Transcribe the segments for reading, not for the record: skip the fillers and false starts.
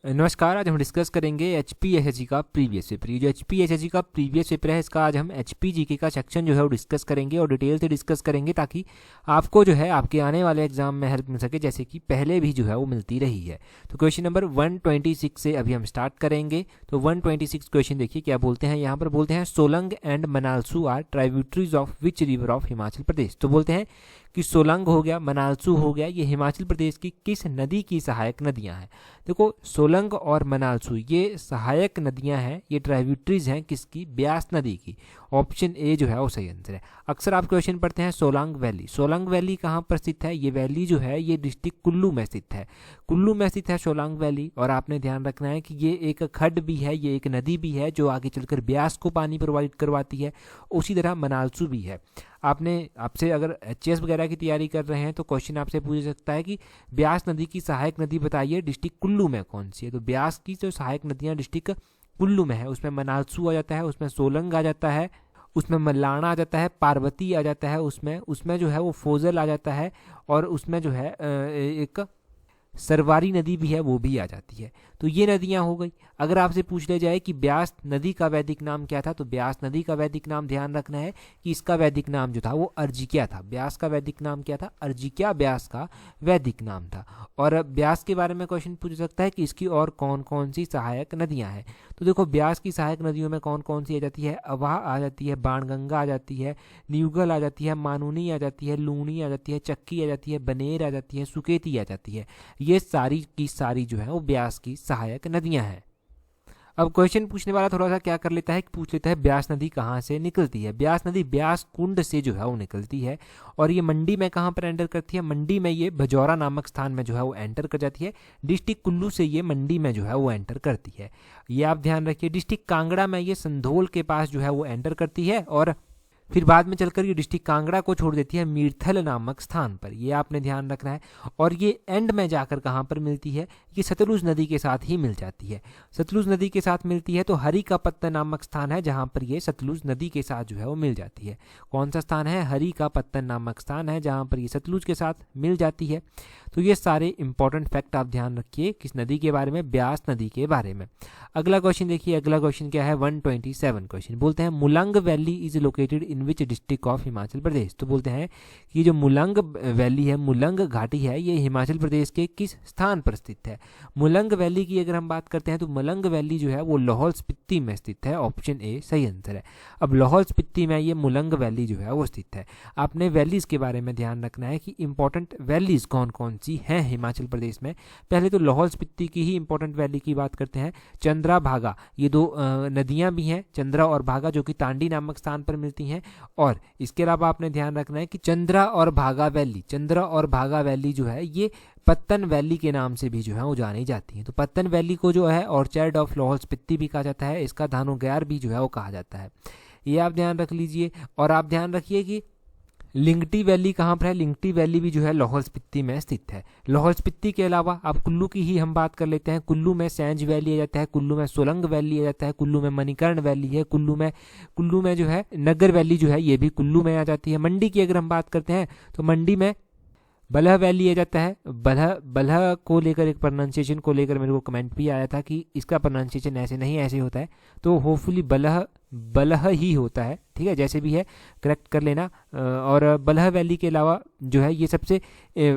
नमस्कार। आज हम डिस्कस करेंगे HPSSC का प्रीवियस पेपर। ये जो HPSSC का प्रीवियस पेपर है, इसका आज हम HPGK का सेक्शन जो है वो डिस्कस करेंगे और डिटेल से डिस्कस करेंगे, ताकि आपको जो है आपके आने वाले एग्जाम में हेल्प मिल सके, जैसे कि पहले भी जो है वो मिलती रही है। तो क्वेश्चन नंबर 126 से अभी हम स्टार्ट करेंगे। तो 126 क्वेश्चन देखिए क्या बोलते हैं। यहाँ पर बोलते हैं Solang and Manalsu are tributaries of which river of Himachal Pradesh. तो बोलते हैं कि सोलंग हो गया, मनालसू हो गया, ये हिमाचल प्रदेश की किस नदी की सहायक नदियां हैं। देखो, सोलंग और मनालसू ये सहायक नदियां हैं, ये ट्राइब्यूटरीज हैं किसकी, ब्यास नदी की। ऑप्शन ए जो है वो सही आंसर है। अक्सर आप क्वेश्चन पढ़ते हैं सोलांग वैली। सोलांग वैली कहाँ पर स्थित है? ये वैली जो है ये डिस्ट्रिक्ट कुल्लू में स्थित है। कुल्लू में स्थित है सोलांग वैली। और आपने ध्यान रखना है कि ये एक खड्ड भी है, ये एक नदी भी है जो आगे चलकर ब्यास को पानी प्रोवाइड करवाती है। उसी तरह मनालसू भी है। आपसे अगर HS वगैरह की तैयारी कर रहे हैं तो क्वेश्चन आपसे पूछ सकता है कि ब्यास नदी की सहायक नदी बताइए डिस्ट्रिक्ट कुल्लू में कौन सी है। तो ब्यास की जो सहायक नदियां डिस्ट्रिक्ट कुल्लू में है, उसमें मनालसू आ जाता है, उसमें सोलंग आ जाता है, उसमें मलाना आ जाता है, पार्वती आ जाता है, उसमें जो है वो फोजल आ जाता है, और उसमें जो है एक सरवारी नदी भी है, वो भी आ जाती है। तो ये नदियां हो गई। अगर आपसे पूछ ले जाए कि ब्यास नदी का वैदिक नाम क्या था, तो ब्यास नदी का वैदिक नाम ध्यान रखना है कि इसका वैदिक नाम जो था वो अर्जिक्या था। ब्यास का वैदिक नाम क्या था? अर्जिक्या ब्यास का वैदिक नाम था। और ब्यास के बारे में क्वेश्चन पूछ सकता है कि इसकी और कौन कौन सी सहायक नदियां हैं। तो देखो, ब्यास की सहायक नदियों में कौन कौन सी आ जाती है? अवाह आ जाती है, बाणगंगा आ जाती है, न्यूगल आ जाती है, मानूनी आ जाती है, लूणी आ जाती है, चक्की आ जाती है, बनेर आ जाती है, सुकेती आ जाती है। ये सारी की सारी जो है वो ब्यास की सहायक नदियां हैं। अब क्वेश्चन पूछने वाला थोड़ा सा क्या कर लेता है कि पूछ लेता है ब्यास नदी कहाँ से निकलती है। ब्यास नदी ब्यास कुंड से जो है वो निकलती है, और ये मंडी में कहाँ पर एंटर करती है? मंडी में ये भजौरा नामक स्थान में जो है वो एंटर कर जाती है। डिस्ट्रिक्ट कुल्लू से ये मंडी में जो है वो एंटर करती है। ये आप ध्यान रखिए। डिस्ट्रिक्ट कांगड़ा में ये संधोल के पास जो है वो एंटर करती है, और फिर बाद में चलकर ये डिस्ट्रिक्ट कांगड़ा को छोड़ देती है मीरथल नामक स्थान पर। ये आपने ध्यान रखना है। और ये एंड में जाकर कहाँ पर मिलती है? ये सतलुज नदी के साथ ही मिल जाती है। सतलुज नदी के साथ मिलती है तो हरी का पत्तन नामक स्थान है जहाँ पर ये सतलुज नदी के साथ जो है वो मिल जाती है। कौन सा स्थान है? हरी का पत्तन नामक स्थान है जहाँ पर ये सतलुज के साथ मिल जाती है। तो ये सारे इंपॉर्टेंट फैक्ट आप ध्यान रखिए किस नदी के बारे में? ब्यास नदी के बारे में। अगला क्वेश्चन देखिए। अगला क्वेश्चन क्या है? 127 क्वेश्चन बोलते हैं Mulang valley is located in which district of Himachal Pradesh. तो बोलते हैं कि जो मुलंग वैली है, मुलंग घाटी है, ये हिमाचल प्रदेश के किस स्थान पर स्थित है? मुलंग वैली की अगर हम बात करते हैं तो मुलंग वैली जो है वो लाहौल स्पीति में स्थित है। ऑप्शन ए सही आंसर है। अब लाहौल स्पीति में ये मुलंग वैली जो है वो स्थित है। आपने वैलीज के बारे में ध्यान रखना है कि इंपॉर्टेंट वैलीज कौन कौन सी हैं हिमाचल प्रदेश में। पहले तो लाहौल स्पीति की ही इंपॉर्टेंट वैली की बात करते हैं। चंद्रा भागा, ये दो नदियां भी हैं, चंद्रा और भागा, जो कि तांडी नामक स्थान पर मिलती हैं। और इसके अलावा आपने ध्यान रखना है कि चंद्रा और भागा वैली जो है ये पत्तन वैली के नाम से भी जो है वो जानी जाती है। तो पत्तन वैली को जो है ऑर्चर्ड ऑफ लाहौल स्पीति भी कहा जाता है, इसका धानोगैर भी जो है वो कहा जाता है। ये आप ध्यान रख लीजिए। और आप ध्यान रखिए कि लिंगटी वैली कहाँ पर है? लिंगटी वैली भी जो है लाहौल स्पीति में स्थित है। लाहौल स्पीति के अलावा अब कुल्लू की ही हम बात कर लेते हैं। कुल्लू में सैंज वैली आ जाता है, कुल्लू में सोलंग वैली आ जाता है, कुल्लू में मणिकर्ण वैली है, कुल्लू में जो है नगर वैली जो है ये भी कुल्लू में आ जाती है। मंडी की अगर हम बात करते हैं तो मंडी में बलह वैली आ जाता है। बलह को लेकर एक प्रोनाउंसिएशन को लेकर मेरे को कमेंट भी आया था कि इसका प्रोनाउंसिएशन ऐसे नहीं ऐसे होता है, तो होपफुली बलह ही होता है। ठीक है, जैसे भी है करेक्ट कर लेना। और बलह वैली के अलावा जो है ये सबसे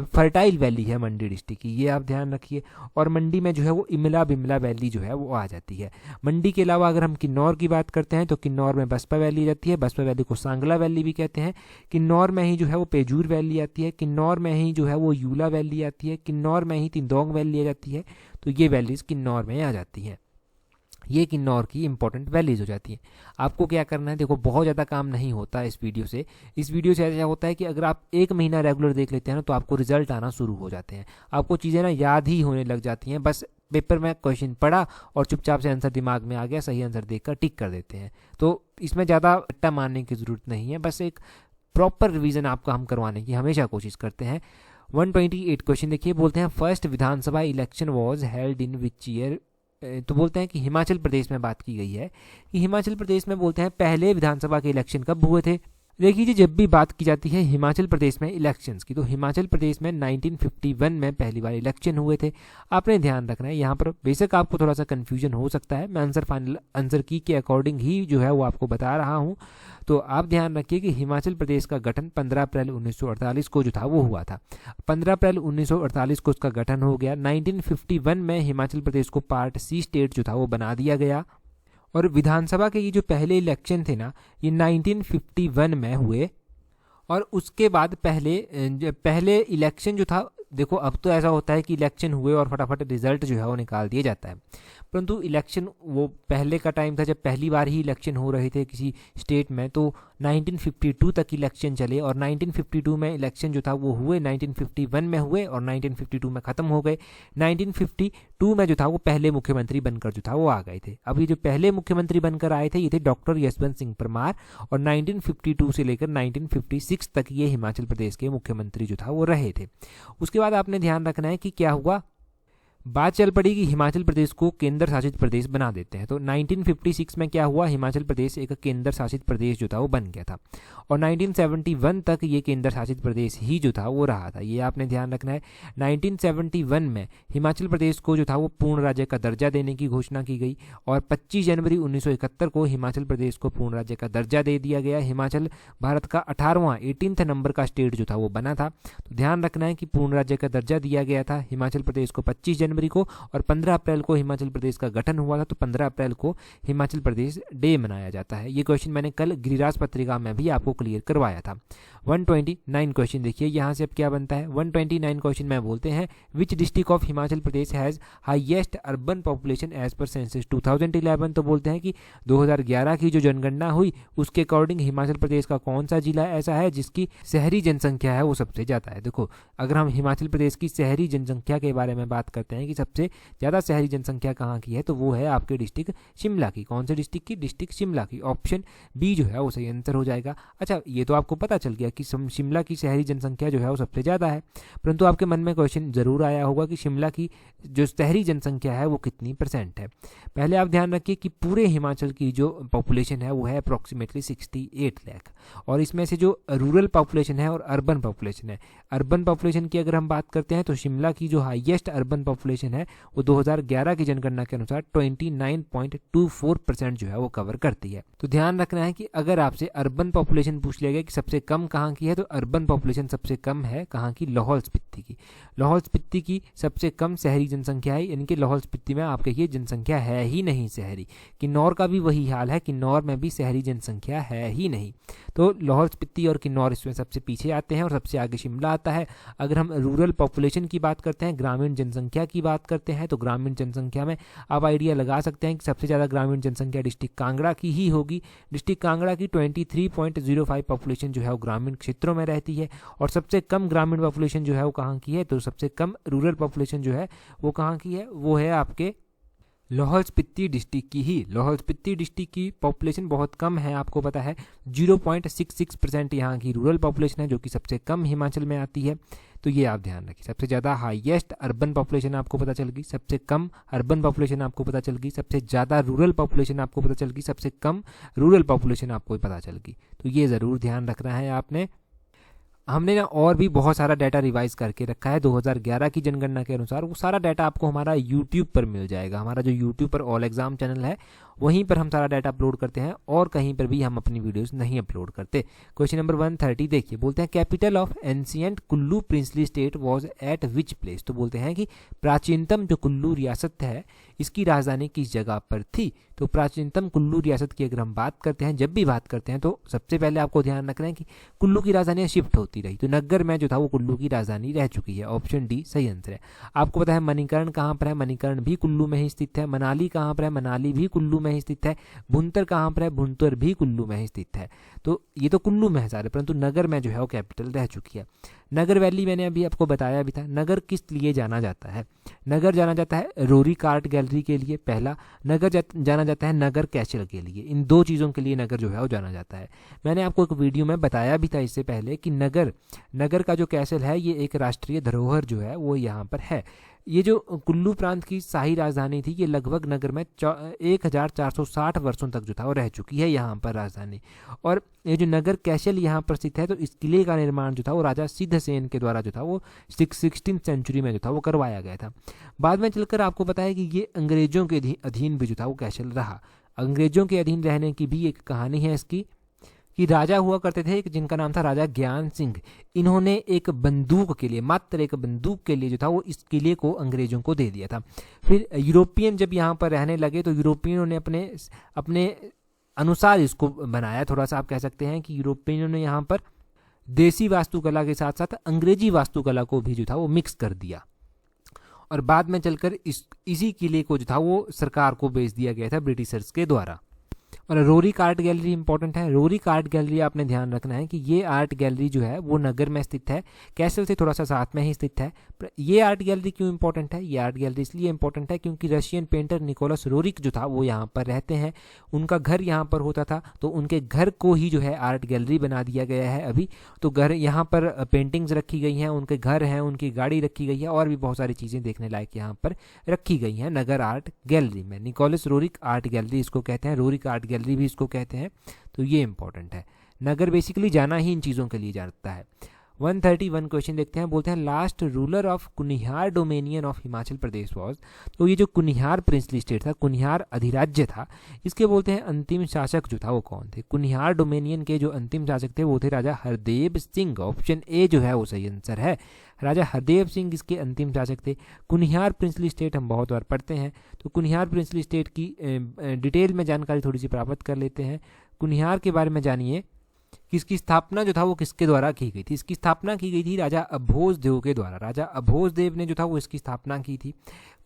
फर्टाइल वैली है मंडी डिस्ट्रिक्ट की, ये आप ध्यान रखिए। और मंडी में जो है वो इमला बिमला वैली जो है वो आ जाती है। मंडी के अलावा अगर हम किन्नौर की बात करते हैं तो किन्नौर में बसपा वैली जाती है। बसपा वैली को सांगला वैली भी कहते हैं। किन्नौर में ही जो है वो पेजूर वैली आती है। किन्नौर में ही जो है वो यूला वैली आती है। किन्नौर में ही तिंदोंग वैली आ जाती है। तो ये वैलीज किन्नौर में आ जाती हैं। ये किन्नौर की इंपॉर्टेंट वैलीज हो जाती हैं। आपको क्या करना है, देखो बहुत ज़्यादा काम नहीं होता इस वीडियो से। ऐसा होता है कि अगर आप 1 महीना रेगुलर देख लेते हैं ना तो आपको रिजल्ट आना शुरू हो जाते हैं। आपको चीज़ें ना याद ही होने लग जाती हैं। बस पेपर में क्वेश्चन पढ़ा और चुपचाप से आंसर दिमाग में आ गया, सही आंसर देखकर टिक कर देते हैं। तो इसमें ज़्यादा रट्टा मारने की ज़रूरत नहीं है, बस एक प्रॉपर रिवीजन आपका हम करवाने की हमेशा कोशिश करते हैं। 128 क्वेश्चन देखिए। बोलते हैं first Vidhan Sabha election was held in which year. तो बोलते हैं कि हिमाचल प्रदेश में बात की गई है कि हिमाचल प्रदेश में बोलते हैं पहले विधानसभा के इलेक्शन कब हुए थे। देखिए जी, जब भी बात की जाती है हिमाचल प्रदेश में इलेक्शंस की, तो हिमाचल प्रदेश में 1951 में पहली बार इलेक्शन हुए थे। आपने ध्यान रखना है, यहाँ पर बेशक आपको थोड़ा सा कन्फ्यूजन हो सकता है, मैं फाइनल आंसर की के अकॉर्डिंग ही जो है वो आपको बता रहा हूँ। तो आप ध्यान रखिए कि हिमाचल प्रदेश का गठन 15 अप्रैल 1948 को जो था वो हुआ था। 15 अप्रैल 1948 को उसका गठन हो गया। 1951 में हिमाचल प्रदेश को पार्ट सी स्टेट जो था वो बना दिया गया। और विधानसभा के ये जो पहले इलेक्शन थे ना, ये 1951 में हुए। और उसके बाद पहले इलेक्शन जो था, देखो अब तो ऐसा होता है कि इलेक्शन हुए और फटाफट रिजल्ट जो है वो निकाल दिया जाता है, परंतु इलेक्शन वो पहले का टाइम था जब पहली बार ही इलेक्शन हो रहे थे किसी स्टेट में, तो 1952 तक इलेक्शन चले। और 1952 में इलेक्शन जो था वो हुए, 1951 में हुए और 1952 में ख़त्म हो गए। 1952 में जो था वो पहले मुख्यमंत्री बनकर जो था वो आ गए थे। अब ये जो पहले मुख्यमंत्री बनकर आए थे ये थे डॉक्टर यशवंत सिंह परमार, और 1952 से लेकर 1956 तक ये हिमाचल प्रदेश के मुख्यमंत्री जो था वो रहे थे। उसके बाद आपने ध्यान रखना है कि क्या हुआ, बात चल पड़ी कि हिमाचल प्रदेश को केंद्र शासित प्रदेश बना देते हैं। तो 1956 में क्या हुआ, हिमाचल प्रदेश एक केंद्र शासित प्रदेश जो था वो बन गया था, और 1971 तक ये केंद्र शासित प्रदेश ही जो था वो रहा था। ये आपने ध्यान रखना है। 1971 में हिमाचल प्रदेश को जो था वो पूर्ण राज्य का दर्जा देने की घोषणा की गई, और 25 जनवरी 1971 को हिमाचल प्रदेश को पूर्ण राज्य का दर्जा दे दिया गया। हिमाचल भारत का 18वां नंबर का स्टेट जो था वो बना था। तो ध्यान रखना है कि पूर्ण राज्य का दर्जा दिया गया था हिमाचल प्रदेश को 25 जनवरी को, और 15 अप्रैल को हिमाचल प्रदेश का गठन हुआ था। तो 15 अप्रैल को हिमाचल प्रदेश डे मनाया जाता है। ये क्वेश्चन मैंने कल गिरिराज पत्रिका में भी आपको क्लियर करवाया था। 129 क्वेश्चन देखिए यहाँ से अब क्या बनता है। 129 क्वेश्चन में बोलते हैं which district of Himachal Pradesh has highest urban population as per census 2011। तो बोलते हैं कि 2011 की जो जनगणना हुई उसके अकॉर्डिंग हिमाचल प्रदेश का कौन सा जिला ऐसा है जिसकी शहरी जनसंख्या है वो सबसे ज़्यादा है। देखो अगर हम हिमाचल प्रदेश की शहरी जनसंख्या के बारे में बात करते हैं कि सबसे ज़्यादा शहरी जनसंख्या कहाँ की है, तो वो है आपके डिस्ट्रिक्ट शिमला की। कौन से डिस्ट्रिक्ट की? डिस्ट्रिक्ट शिमला की। ऑप्शन बी जो है वो सही आंसर हो जाएगा। अच्छा, ये तो आपको पता चल गया कि शिमला की शहरी जनसंख्या जो है वो सबसे ज़्यादा है, परंतु आपके मन में क्वेश्चन जरूर आया होगा कि शिमला की जो शहरी जनसंख्या है वो कितनी % है। पहले आप ध्यान रखिए कि पूरे हिमाचल की जो पॉपुलेशन है वो है अप्रॉक्सीमेटली 68 लाख, और इसमें से जो रूरल पॉपुलेशन है और अर्बन पॉपुलेशन है, अर्बन पॉपुलेशन की अगर हम बात करते हैं तो शिमला की जो हाईएस्ट अर्बन पॉपुलेशन है वो 2011 की जनगणना के अनुसार 29.24% जो है वो कवर करती है। तो ध्यान रखना है कि अगर आपसे अर्बन पॉपुलेशन पूछ लिया गया कि सबसे कम कहाँ की है, तो अर्बन पॉपुलेशन सबसे कम है कहाँ की? लाहौल स्पीति की। लाहौल स्पीति की सबसे कम शहरी जनसंख्या है, यानी कि लाहौल स्पीति में आपके ये जनसंख्या है ही नहीं शहरी। किन्नौर का भी वही हाल है, किन्नौर में भी शहरी जनसंख्या है ही नहीं। तो लाहौल स्पीति और किन्नौर इसमें सबसे पीछे आते हैं और सबसे आगे शिमला आता है। अगर हम रूरल पॉपुलेशन की बात करते हैं, ग्रामीण जनसंख्या की बात करते हैं, तो ग्रामीण जनसंख्या में आप आइडिया लगा सकते हैं कि सबसे ज़्यादा ग्रामीण जनसंख्या डिस्ट्रिक्ट कांगड़ा की ही होगी। डिस्ट्रिक्ट कांगड़ा की 23.05 पॉपुलेशन जो है वो ग्रामीण क्षेत्रों में रहती है, और सबसे कम ग्रामीण पॉपुलेशन जो है वो कहाँ की है? तो सबसे कम रूरल पॉपुलेशन जो है वो कहाँ की है? वो है आपके लाहौल स्पीति डिस्ट्रिक्ट की ही। लाहौल स्पीति डिस्ट्रिक्ट की पॉपुलेशन बहुत कम है, आपको पता है 0.66% यहाँ की रूरल पॉपुलेशन है, जो कि सबसे कम हिमाचल में आती है। तो ये आप ध्यान रखिए। सबसे ज़्यादा हाईएस्ट अर्बन पॉपुलेशन आपको पता चल गई, सबसे कम अर्बन पॉपुलेशन आपको पता चल गई, सबसे ज़्यादा रूरल पॉपुलेशन आपको पता चल गई, सबसे कम रूरल पॉपुलेशन आपको पता चल गई। तो ये ज़रूर ध्यान रखना है आपने। हमने ना और भी बहुत सारा डाटा रिवाइज करके रखा है 2011 की जनगणना के अनुसार। वो सारा डाटा आपको हमारा यूट्यूब पर मिल जाएगा। हमारा जो यूट्यूब पर ऑल एग्जाम चैनल है वहीं पर हम सारा डाटा अपलोड करते हैं, और कहीं पर भी हम अपनी वीडियोस नहीं अपलोड करते। क्वेश्चन नंबर 130 देखिए, बोलते हैं capital of ancient Kullu princely state was at which place. तो बोलते हैं कि प्राचीनतम जो कुल्लू रियासत है इसकी राजधानी किस जगह पर थी। तो प्राचीनतम कुल्लू रियासत की अगर हम बात करते हैं, जब भी बात करते हैं, तो सबसे पहले आपको ध्यान रखना है कि कुल्लू की राजधानी शिफ्ट होती रही। तो नग्गर में जो था वो कुल्लू की राजधानी रह चुकी है। ऑप्शन डी सही आंसर है। आपको पता है मणिकर्ण कहाँ पर है? मणिकर्ण भी कुल्लू में ही स्थित है। मनाली कहाँ पर है? मनाली भी कुल्लू में ही स्थित है। भुंतर कहाँ पर है? भुंतर भी कुल्लू में ही स्थित है। तो ये तो कुल्लू में है सारे, परंतु नगर में जो है वो कैपिटल रह चुकी है। नगर वैली मैंने अभी आपको बताया भी था। नगर किस लिए जाना जाता है? नगर जाना जाता है रोरिक आर्ट गैलरी के लिए पहला, नगर जाना जाता है नगर कैसल के लिए। इन दो चीज़ों के लिए नगर जो है वो जाना जाता है। मैंने आपको एक वीडियो में बताया भी था इससे पहले कि नगर का जो कैसल है ये एक राष्ट्रीय धरोहर जो है वो यहाँ पर है। ये जो कुल्लू प्रांत की शाही राजधानी थी ये लगभग नगर में 1460 वर्षों तक जो था वो रह चुकी है यहाँ पर राजधानी। और ये जो नगर कैसल यहाँ पर स्थित है तो इस किले का निर्माण जो था वो राजा सिद्धसेन के द्वारा जो था वो 16वीं सेंचुरी में जो था वो करवाया गया था। बाद में चलकर आपको पता है कि ये अंग्रेजों के अधीन भी जो था वो कैसल रहा। अंग्रेजों के अधीन रहने की भी एक कहानी है इसकी कि राजा हुआ करते थे जिनका नाम था राजा ज्ञान सिंह। इन्होंने एक बंदूक के लिए, मात्र एक बंदूक के लिए जो था वो इस किले को अंग्रेजों को दे दिया था। फिर यूरोपियन जब यहाँ पर रहने लगे तो यूरोपियनों ने अपने अनुसार इसको बनाया। थोड़ा सा आप कह सकते हैं कि यूरोपियनों ने यहाँ पर देसी वास्तुकला के साथ साथ अंग्रेजी वास्तुकला को भी जो था वो मिक्स कर दिया। और बाद में चलकर इसी किले को जो था वो सरकार को बेच दिया गया था ब्रिटिशर्स के द्वारा। और रोरिक आर्ट गैलरी इंपॉर्टेंट है। रोरिक आर्ट गैलरी आपने ध्यान रखना है कि ये आर्ट गैलरी जो है वो नगर में स्थित है, कैसल से थोड़ा सा साथ में ही स्थित है। ये आर्ट गैलरी क्यों इंपॉर्टेंट है? ये आर्ट गैलरी इसलिए इंपॉर्टेंट है क्योंकि रशियन पेंटर निकोलस रोरिक जो था वो यहाँ पर रहते हैं, उनका घर यहाँ पर होता था, तो उनके घर को ही जो है आर्ट गैलरी बना दिया गया है अभी। तो घर यहाँ पर पेंटिंग्स रखी गई हैं, उनके घर हैं, उनकी गाड़ी रखी गई है और भी बहुत सारी चीज़ें देखने लायक यहाँ पर रखी गई हैं नगर आर्ट गैलरी में। निकोलस रोरिक आर्ट गैलरी इसको कहते हैं, रोरिक आर्ट गैलरी भी इसको कहते हैं। तो ये इंपॉर्टेंट है। नगर बेसिकली जाना ही इन चीज़ों के लिए जाता है। 131 क्वेश्चन देखते हैं। बोलते हैं last ruler of Kunihar dominion of Himachal Pradesh was. तो ये जो कुनिहार प्रिंसली स्टेट था, कुनिहार अधिराज्य था, इसके बोलते हैं अंतिम शासक जो था वो कौन थे? कुनिहार डोमेनियन के जो अंतिम शासक थे वो थे राजा हरदेव सिंह। ऑप्शन ए जो है वो सही आंसर है। राजा हरदेव सिंह इसके अंतिम शासक थे। कुनिहार प्रिंसली स्टेट हम बहुत बार पढ़ते हैं, तो कुनिहार प्रिंसली स्टेट की डिटेल में जानकारी थोड़ी सी प्राप्त कर लेते हैं। कुनिहार के बारे में जानिए कि इसकी स्थापना जो था वो किसके द्वारा की गई थी? इसकी स्थापना की गई थी राजा अभोज देव के द्वारा। राजा अभोज देव ने जो था वो इसकी स्थापना की थी।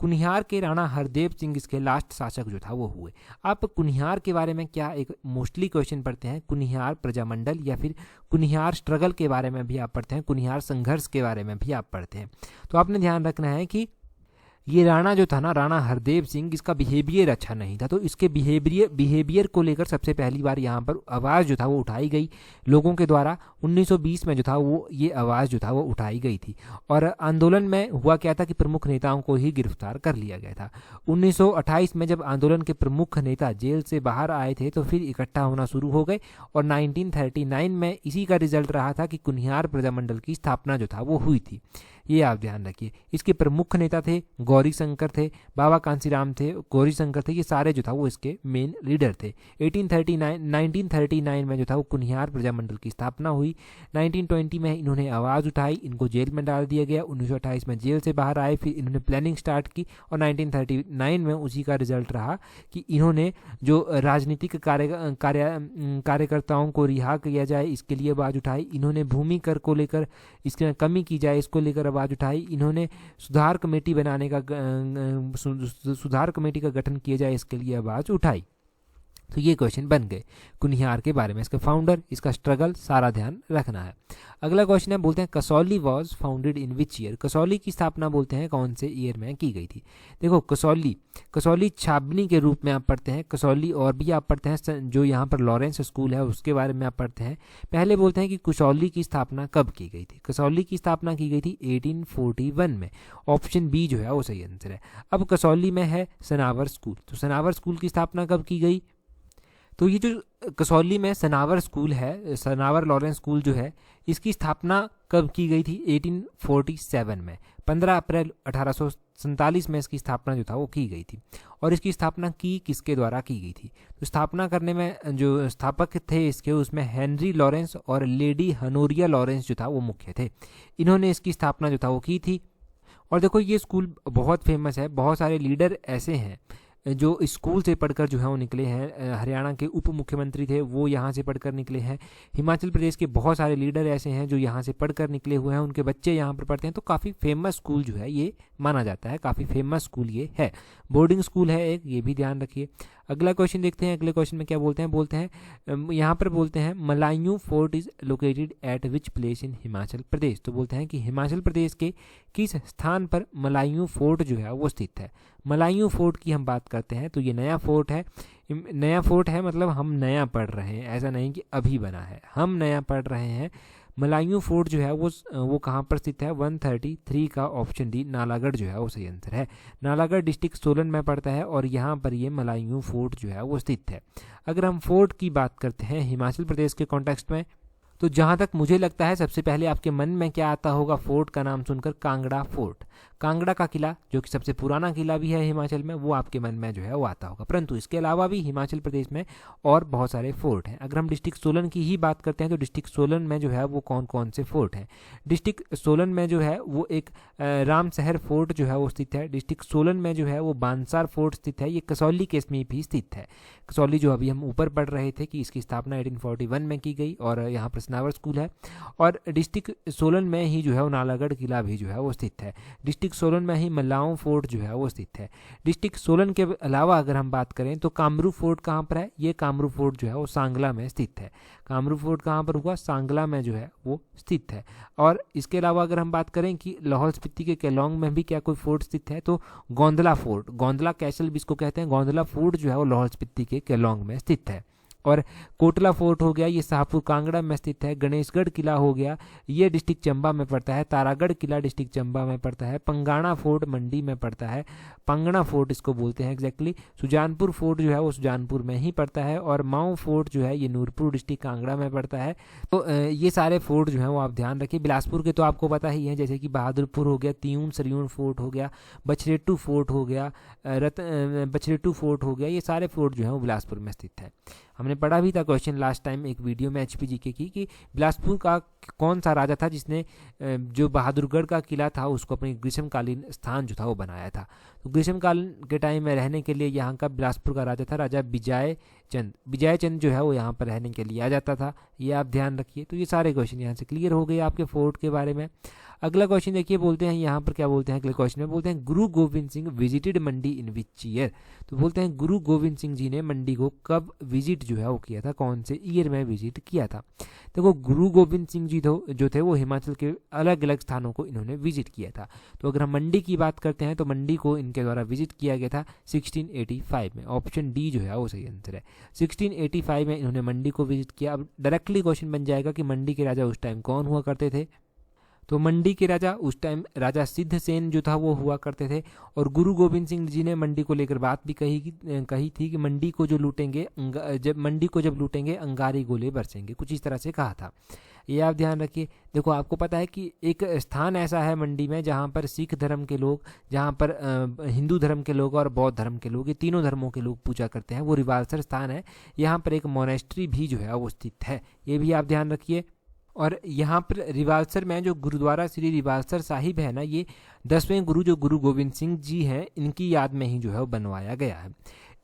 कुनिहार के राणा हरदेव सिंह इसके लास्ट शासक जो था वो हुए। आप कुनिहार के बारे में क्या एक मोस्टली क्वेश्चन पढ़ते हैं, कुनिहार प्रजामंडल या फिर कुनिहार स्ट्रगल के बारे में भी आप पढ़ते हैं, कुनिहार संघर्ष के बारे में भी आप पढ़ते हैं। तो आपने ध्यान रखना है कि ये राणा जो था ना, राणा हरदेव सिंह, इसका बिहेवियर अच्छा नहीं था, तो इसके बिहेवियर को लेकर सबसे पहली बार यहाँ पर आवाज़ जो था वो उठाई गई लोगों के द्वारा। 1920 में जो था वो ये आवाज़ जो था वो उठाई गई थी। और आंदोलन में हुआ क्या था कि प्रमुख नेताओं को ही गिरफ्तार कर लिया गया था। 1928 में जब आंदोलन के प्रमुख नेता जेल से बाहर आए थे तो फिर इकट्ठा होना शुरू हो गए और 1939 में इसी का रिजल्ट रहा था कि कुनिहार प्रजामंडल की स्थापना जो था वो हुई थी। ये आप ध्यान रखिए। इसके प्रमुख नेता थे गौरी शंकर थे, बाबा कांसीराम थे, गौरी शंकर थे, ये सारे जो था वो इसके मेन लीडर थे। 1939 में जो था वो कुनिहार प्रजामंडल की स्थापना हुई। 1920 में इन्होंने आवाज़ उठाई, इनको जेल में डाल दिया गया। 1928 में जेल से बाहर आए, फिर इन्होंने प्लानिंग स्टार्ट की और 1939 में उसी का रिजल्ट रहा कि इन्होंने जो राजनीतिक कार्यकर्ताओं को रिहा किया जाए इसके लिए आवाज़ उठाई। इन्होंने भूमि कर को लेकर इसकी कमी की जाए इसको लेकर आवाज़ उठाई। इन्होंने सुधार कमेटी का गठन किया जाए इसके लिए आवाज़ उठाई। तो ये क्वेश्चन बन गए कुनिहार के बारे में। इसका फाउंडर, इसका स्ट्रगल सारा ध्यान रखना है। अगला क्वेश्चन है, बोलते हैं Kasauli was founded in which year. Kasauli की स्थापना बोलते हैं कौन से ईयर में की गई थी। देखो कसौली छाबनी के रूप में आप पढ़ते हैं, कसौली और भी आप पढ़ते हैं, जो यहाँ पर लॉरेंस स्कूल है उसके बारे में आप पढ़ते हैं। पहले बोलते हैं कि कसौली की स्थापना कब की गई थी। कसौली की स्थापना की गई थी 1841 में। ऑप्शन बी जो है वो सही आंसर है। अब कसौली में है सनावर स्कूल, तो सनावर स्कूल की स्थापना कब की गई? तो ये जो कसौली में सनावर स्कूल है, सनावर लॉरेंस स्कूल जो है, इसकी स्थापना कब की गई थी? 1847 में। 15 अप्रैल 1847 में इसकी स्थापना जो था वो की गई थी। और इसकी स्थापना किसके द्वारा की गई थी? तो स्थापना करने में जो स्थापक थे इसके, उसमें हेनरी लॉरेंस और लेडी हनोरिया लॉरेंस जो था वो मुख्य थे। इन्होंने इसकी स्थापना जो था वो की थी। और देखो ये स्कूल बहुत फेमस है, बहुत सारे लीडर ऐसे हैं जो स्कूल से पढ़कर जो है वो निकले हैं। हरियाणा के उप मुख्यमंत्री थे वो यहाँ से पढ़कर निकले हैं। हिमाचल प्रदेश के बहुत सारे लीडर ऐसे हैं जो यहाँ से पढ़कर निकले हुए हैं, उनके बच्चे यहाँ पर पढ़ते हैं। तो काफ़ी फेमस स्कूल जो है ये माना जाता है, काफ़ी फेमस स्कूल ये है। बोर्डिंग स्कूल है एक, ये भी ध्यान रखिए। अगला क्वेश्चन देखते हैं। अगले क्वेश्चन में क्या बोलते हैं यहाँ पर बोलते हैं Malayu fort is located at which place in Himachal Pradesh. तो बोलते हैं कि हिमाचल प्रदेश के किस स्थान पर मलायू फोर्ट जो है वो स्थित है। मलायू फोर्ट की हम बात करते हैं तो ये नया फोर्ट है। नया फोर्ट है मतलब हम नया पढ़ रहे हैं, ऐसा नहीं कि अभी बना है, हम नया पढ़ रहे हैं। मलायू फोर्ट जो है वो कहाँ पर स्थित है? 133 का ऑप्शन डी नालागढ़ जो है वो सही आंसर है। नालागढ़ डिस्ट्रिक्ट सोलन में पड़ता है और यहाँ पर ये मलायू फोर्ट जो है वो स्थित है। अगर हम फोर्ट की बात करते हैं हिमाचल प्रदेश के कॉन्टेक्स्ट में, तो जहाँ तक मुझे लगता है सबसे पहले आपके मन में क्या आता होगा फोर्ट का नाम सुनकर? कांगड़ा फोर्ट। कांगड़ा का किला जो कि सबसे पुराना किला भी है हिमाचल में, वो आपके मन में जो है वो आता होगा। परंतु इसके अलावा भी हिमाचल प्रदेश में और बहुत सारे फोर्ट हैं। अगर हम डिस्ट्रिक्ट सोलन की ही बात करते हैं तो डिस्ट्रिक्ट सोलन में जो है वो कौन कौन से फोर्ट हैं? डिस्ट्रिक्ट सोलन में जो है वो एक रामसहर फोर्ट जो है वो स्थित है। डिस्ट्रिक्ट सोलन में जो है वो बांसार फोर्ट स्थित है। ये कसौली के समीप ही स्थित है। कसौली जो अभी हम ऊपर पढ़ रहे थे कि इसकी स्थापना 1841 में की गई और यहाँ पर स्नावर स्कूल है। और डिस्ट्रिक्ट सोलन में ही जो है वो नालागढ़ किला भी जो है वो स्थित है। डिस्ट्रिक्ट सोलन में ही मलाऊ फोर्ट जो है वो स्थित है। डिस्ट्रिक्ट सोलन के अलावा अगर हम बात करें तो कामरू फोर्ट कहाँ पर है? ये कामरू फोर्ट जो है वो सांगला में स्थित है। कामरू फोर्ट कहाँ पर हुआ? सांगला में जो है वो स्थित है। और इसके अलावा अगर हम बात करें कि लाहौल स्पीति के केलोंग में भी क्या कोई फोर्ट स्थित है, तो गोंदला फोर्ट, गोंदला कैसल भी इसको कहते हैं, गोंदला फोर्ट जो है वो लाहौल स्पीति के केलोंग में स्थित है। और कोटला फोर्ट हो गया, ये शाहपुर कांगड़ा में स्थित है। गणेशगढ़ किला हो गया, ये डिस्ट्रिक्ट चंबा में पड़ता है। तारागढ़ किला डिस्ट्रिक्ट चंबा में पड़ता है। पंगाणा फोर्ट मंडी में पड़ता है, पंगणा फोर्ट इसको बोलते हैं एग्जैक्टली। सुजानपुर फोर्ट जो है वो सुजानपुर में ही पड़ता है। और माऊ फोर्ट जो है ये नूरपुर डिस्ट्रिक्ट कांगड़ा में पड़ता है। तो ये सारे फोर्ट जो है वो आप ध्यान रखिए। बिलासपुर के तो आपको पता ही है, जैसे कि बहादुरपुर हो गया, तियून सरयून फोर्ट हो गया, बछरेटू फोर्ट हो गया, बछरेटू फोर्ट हो गया, ये सारे फोर्ट जो है वो बिलासपुर में स्थित है। हमने पढ़ा भी था क्वेश्चन लास्ट टाइम एक वीडियो में HPGK की कि बिलासपुर का कौन सा राजा था जिसने जो बहादुरगढ़ का किला था उसको अपनी ग्रीष्मकालीन स्थान जो था वो बनाया था। तो ग्रीष्मकाल के टाइम में रहने के लिए यहाँ का बिलासपुर का राजा था राजा विजय चंद। विजय चंद जो है वो यहाँ पर रहने के लिए आ जाता था, ये आप ध्यान रखिए। तो ये सारे क्वेश्चन यहाँ से क्लियर हो गए आपके फोर्ट के बारे में। अगला क्वेश्चन देखिए, बोलते हैं यहाँ पर क्या बोलते हैं अगले क्वेश्चन में, बोलते हैं गुरु Govind Singh visited Mandi in which year. तो बोलते हैं गुरु गोविंद सिंह जी ने मंडी को कब विजिट जो है वो किया था, कौन से ईयर में विजिट किया था। देखो गुरु गोविंद सिंह जी जो थे वो हिमाचल के अलग अलग स्थानों को इन्होंने विजिट किया था। तो अगर हम मंडी की बात करते हैं तो मंडी को इनके द्वारा विजिट किया गया था 1685 में। ऑप्शन डी जो है वो सही आंसर है। 1685 में इन्होंने मंडी को विजिट किया। अब डायरेक्टली क्वेश्चन बन जाएगा कि मंडी के राजा उस टाइम कौन हुआ करते थे। तो मंडी के राजा उस टाइम राजा सिद्धसेन जो था वो हुआ करते थे। और गुरु गोविंद सिंह जी ने मंडी को लेकर बात भी कही थी कि मंडी को जो लूटेंगे जब लूटेंगे अंगारी गोले बरसेंगे, कुछ इस तरह से कहा था। ये आप ध्यान रखिए। देखो आपको पता है कि एक स्थान ऐसा है मंडी में जहाँ पर सिख धर्म के लोग, जहाँ पर हिंदू धर्म के लोग और बौद्ध धर्म के लोग, ये तीनों धर्मों के लोग पूजा करते हैं। वो रिवालसर स्थान है। यहाँ पर एक मोनेस्ट्री भी जो है वो स्थित है, ये भी आप ध्यान रखिए। और यहाँ पर रिवालसर में जो गुरुद्वारा श्री रिवालसर साहिब है ना, ये 10वें गुरु जो गुरु गोविंद सिंह जी हैं इनकी याद में ही जो है वो बनवाया गया है।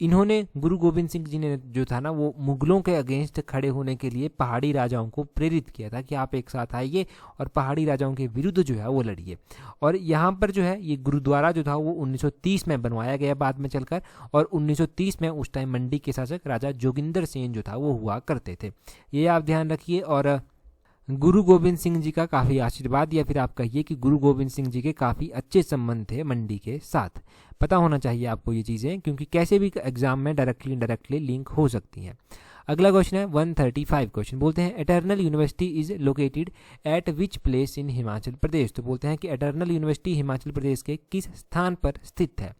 इन्होंने गुरु गोविंद सिंह जी ने जो था ना वो मुगलों के अगेंस्ट खड़े होने के लिए पहाड़ी राजाओं को प्रेरित किया था कि आप एक साथ आइए और पहाड़ी राजाओं के विरुद्ध जो है वो लड़िए। और यहाँ पर जो है ये गुरुद्वारा जो था वो 1930 में बनवाया गया बाद में चलकर। और 1930 में उस टाइम मंडी के शासक राजा जोगिंदर सेन जो था वो हुआ करते थे, ये आप ध्यान रखिए। और गुरु गोविंद सिंह जी का काफ़ी आशीर्वाद या फिर आप कहिए कि गुरु गोविंद सिंह जी के काफ़ी अच्छे संबंध थे मंडी के साथ। पता होना चाहिए आपको ये चीज़ें, क्योंकि कैसे भी एग्जाम में डायरेक्टली इनडायरेक्टली लिंक हो सकती हैं। अगला क्वेश्चन है 135 क्वेश्चन, बोलते हैं Eternal University is located at which place in Himachal Pradesh. तो बोलते हैं कि एटर्नल यूनिवर्सिटी हिमाचल प्रदेश के किस स्थान पर स्थित है।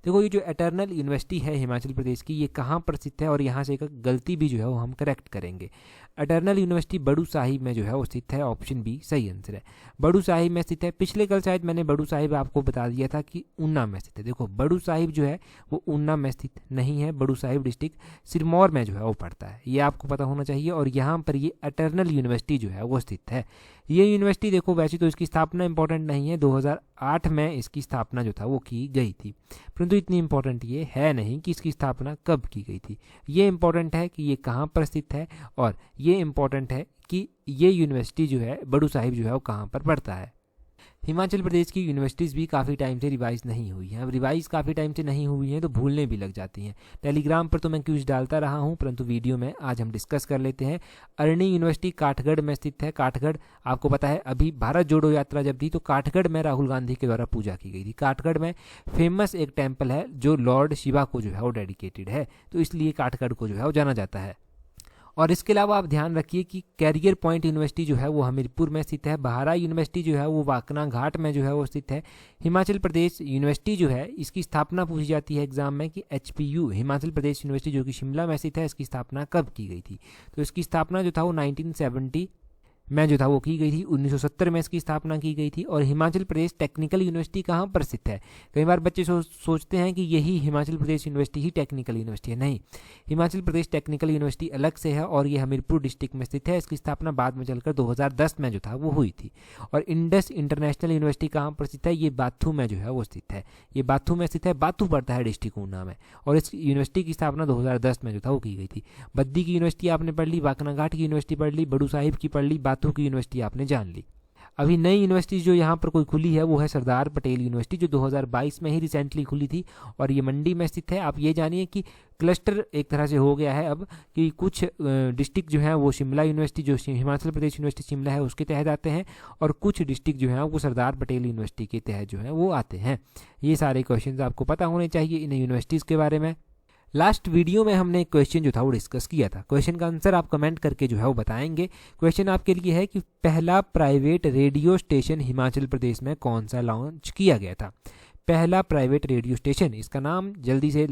देखो ये जो एटर्नल यूनिवर्सिटी है हिमाचल प्रदेश की, ये कहाँ पर स्थित है, और यहाँ से एक गलती भी जो है वो हम करेक्ट करेंगे। एटर्नल यूनिवर्सिटी बड़ू साहिब में जो है वो स्थित है, ऑप्शन बी सही आंसर है। बड़ू साहिब में स्थित है। पिछले कल शायद मैंने बड़ू साहिब आपको बता दिया था कि ऊना में स्थित है। देखो बड़ू साहिब जो है वो ऊना में स्थित नहीं है, बड़ू साहिब डिस्ट्रिक्ट सिरमौर में जो है वो पड़ता है, ये आपको पता होना चाहिए। और यहाँ पर ये एटर्नल यूनिवर्सिटी जो है वो स्थित है। ये यूनिवर्सिटी देखो वैसे तो इसकी स्थापना इंपॉर्टेंट नहीं है, 2008 में इसकी स्थापना जो था वो की गई थी, परंतु इतनी इंपॉर्टेंट ये है नहीं कि इसकी स्थापना कब की गई थी। ये इंपॉर्टेंट है कि ये कहाँ पर स्थित है, और ये इंपॉर्टेंट है कि ये यूनिवर्सिटी जो है बड़ू साहिब जो है वो कहाँ पर पड़ता है। हिमाचल प्रदेश की यूनिवर्सिटीज़ भी काफ़ी टाइम से रिवाइज़ नहीं हुई हैं। अब रिवाइज़ काफ़ी टाइम से नहीं हुई हैं तो भूलने भी लग जाती हैं। टेलीग्राम पर तो मैं क्यूज डालता रहा हूं, परंतु वीडियो में आज हम डिस्कस कर लेते हैं। अरणी यूनिवर्सिटी काठगढ़ में स्थित है। काठगढ़ आपको पता है, अभी भारत जोड़ो यात्रा जब थी तो काठगढ़ में राहुल गांधी के द्वारा पूजा की गई थी। काठगढ़ में फेमस एक टेम्पल है जो लॉर्ड शिवा को जो है वो डेडिकेटेड है, तो इसलिए काठगढ़ को जो है वो जाना जाता है। और इसके अलावा आप ध्यान रखिए कि कैरियर पॉइंट यूनिवर्सिटी जो है वो हमीरपुर में स्थित है। बहारा यूनिवर्सिटी जो है वो वाकना घाट में जो है वो स्थित है। हिमाचल प्रदेश यूनिवर्सिटी जो है इसकी स्थापना पूछी जाती है एग्जाम में कि HPU हिमाचल प्रदेश यूनिवर्सिटी जो कि शिमला में स्थित है, इसकी स्थापना कब की गई थी। तो इसकी स्थापना जो था वो 1970 में जो था वो की गई थी। 1970 में इसकी स्थापना की गई थी। और हिमाचल प्रदेश टेक्निकल यूनिवर्सिटी कहाँ पर स्थित है? कई बार बच्चे सोचते हैं कि यही हिमाचल प्रदेश यूनिवर्सिटी ही टेक्निकल यूनिवर्सिटी है। नहीं, हिमाचल प्रदेश टेक्निकल यूनिवर्सिटी अलग से है और ये हमीरपुर डिस्ट्रिक्ट में स्थित है। इसकी स्थापना बाद में चलकर 2010 में जो था वो हुई थी। और इंडस इंटरनेशनल यूनिवर्सिटी कहाँ पर स्थित है? ये बाथू में जो है वो स्थित है। ये बाथू में स्थित है, बाथू पड़ता है डिस्ट्रिक्ट ऊना में। और इस यूनिवर्सिटी की स्थापना 2010 में जो था वो की गई थी। बद्दी की यूनिवर्सिटी आपने पढ़ ली, वाकना घाट की यूनिवर्सिटी पढ़ ली, बड़ू साहिब की पढ़ ली, बाथू की यूनिवर्सिटी आपने जान ली। अभी नई यूनिवर्सिटी जो यहाँ पर कोई खुली है वो है सरदार पटेल यूनिवर्सिटी, जो 2022 में ही रिसेंटली खुली थी और ये मंडी में स्थित है। आप ये जानिए कि क्लस्टर एक तरह से हो गया है अब, कि कुछ डिस्ट्रिक्ट जो है वो शिमला यूनिवर्सिटी जो हिमाचल प्रदेश यूनिवर्सिटी शिमला है उसके तहत आते हैं, और कुछ डिस्ट्रिक्ट जो है वो सरदार पटेल यूनिवर्सिटी के तहत जो है वो आते हैं। ये सारे क्वेश्चन आपको पता होने चाहिए इन यूनिवर्सिटीज़ के बारे में। लास्ट वीडियो में हमने एक क्वेश्चन जो था वो डिस्कस किया था। क्वेश्चन का आंसर आप कमेंट करके जो है वो बताएंगे। क्वेश्चन आपके लिए है कि पहला private radio station Himachal Pradesh में कौन सा लॉन्च किया गया था? पहला प्राइवेट रेडियो स्टेशन, इसका नाम जल्दी से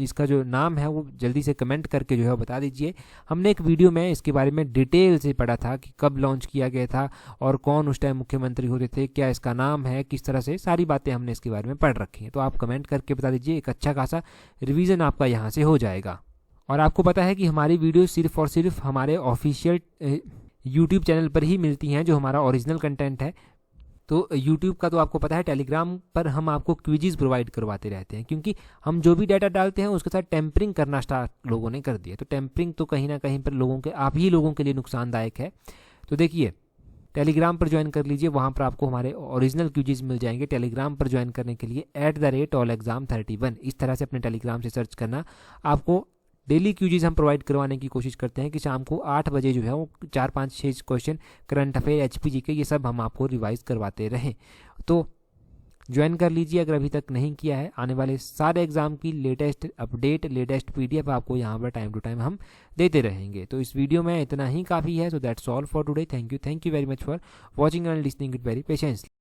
इसका जो नाम है वो जल्दी से कमेंट करके जो है बता दीजिए। हमने एक वीडियो में इसके बारे में डिटेल से पढ़ा था कि कब लॉन्च किया गया था और कौन उस टाइम मुख्यमंत्री होते थे, क्या इसका नाम है, किस तरह से, सारी बातें हमने इसके बारे में पढ़ रखी हैं। तो आप कमेंट करके बता दीजिए, एक अच्छा खासा रिवीजन आपका यहाँ से हो जाएगा। और आपको पता है कि हमारी वीडियो सिर्फ और सिर्फ हमारे ऑफिशियल यूट्यूब चैनल पर ही मिलती हैं, जो हमारा ओरिजिनल कंटेंट है। तो YouTube का तो आपको पता है, टेलीग्राम पर हम आपको क्विजीज प्रोवाइड करवाते रहते हैं, क्योंकि हम जो भी डाटा डालते हैं उसके साथ टेम्परिंग करना स्टार्ट लोगों ने कर दिया। तो टेम्परिंग तो कहीं ना कहीं पर आप ही लोगों के लिए नुकसानदायक है। तो देखिए, टेलीग्राम पर ज्वाइन कर लीजिए, वहाँ पर आपको हमारे ओरिजिनल क्विजीज मिल जाएंगे। टेलीग्राम पर ज्वाइन करने के लिए @allexam31 इस तरह से अपने टेलीग्राम से सर्च करना। आपको डेली क्यूजीज हम प्रोवाइड करवाने की कोशिश करते हैं कि शाम को 8 बजे जो है वो 4, 5, 6 क्वेश्चन करंट अफेयर, HPG के, ये सब हम आपको रिवाइज करवाते रहें। तो ज्वाइन कर लीजिए अगर अभी तक नहीं किया है। आने वाले सारे एग्जाम की लेटेस्ट अपडेट, लेटेस्ट PDF आपको यहाँ पर टाइम टू टाइम हम देते रहेंगे। तो इस वीडियो में इतना ही काफ़ी है। So that's all for today. Thank you very much for watching and listening it very patiently.